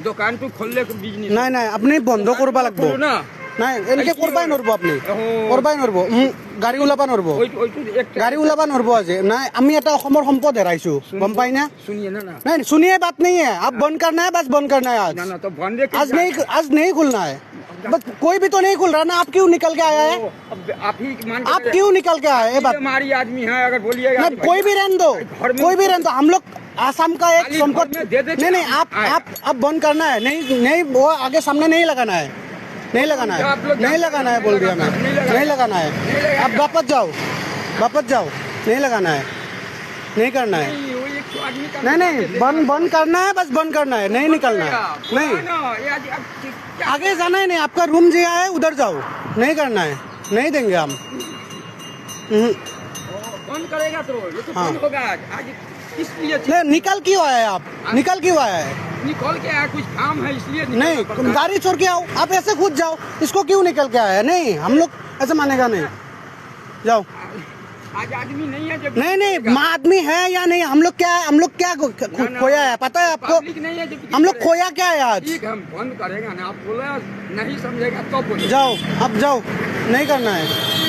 দোকানটো খুললে বিজনেস নাই নাই আপনি বন্ধ করবা লাগবো না নাই এনেকে করবাই নরবো আপনি করবাই নরবো গাড়ী ওলাবা নরবো ওইটো একটা গাড়ী ওলাবা নরবো আজি নাই আমি এটা অসমৰ সম্পদ হেৰাইছো গম পাই না सुनिए ना नहीं सुनिए बात नहीं है आप बंद करना है बस बंद करना है ना तो बंदे आज नहीं खुलना है बस कोई भी तो नहीं खुल रहा ना आप क्यों निकल के आया है आप ही मान आप क्यों निकल के आए ये बात हमारी आदमी है अगर बोलिएगा नहीं कोई भी रहने दो कोई भी रहने दो हम लोग आसाम का एक संपत्ति नहीं नहीं आप बंद करना है नहीं नहीं वो आगे सामने नहीं लगाना है नहीं लगाना है नहीं लगाना है बोल दिया मैं नहीं लगाना है आप वापस जाओ नहीं लगाना है नहीं करना है नहीं नहीं बंद करना है बस बंद करना है नहीं निकलना है नहीं आगे जाना है नहीं आपका रूम जो है उधर जाओ नहीं करना है नहीं देंगे हम बंद करेगा तो ये तो बंद होगा आज इसलिए निकल क्यों आए आप निकल क्यों आए निकल के आया कुछ काम है इसलिए नहीं तुम गाड़ी छोड़ के आओ आप ऐसे खुद जाओ इसको क्यों निकल के आया नहीं हम लोग ऐसे मानेगा नहीं जाओ आज आदमी नहीं है जब नहीं आदमी है या नहीं हम लोग क्या खोया है पता है आपको नहीं है जब हम लोग खोया क्या है आज ठीक हम बंद करेगा ना आप बोले नहीं समझेगा तो बोले जाओ अब जाओ नहीं करना है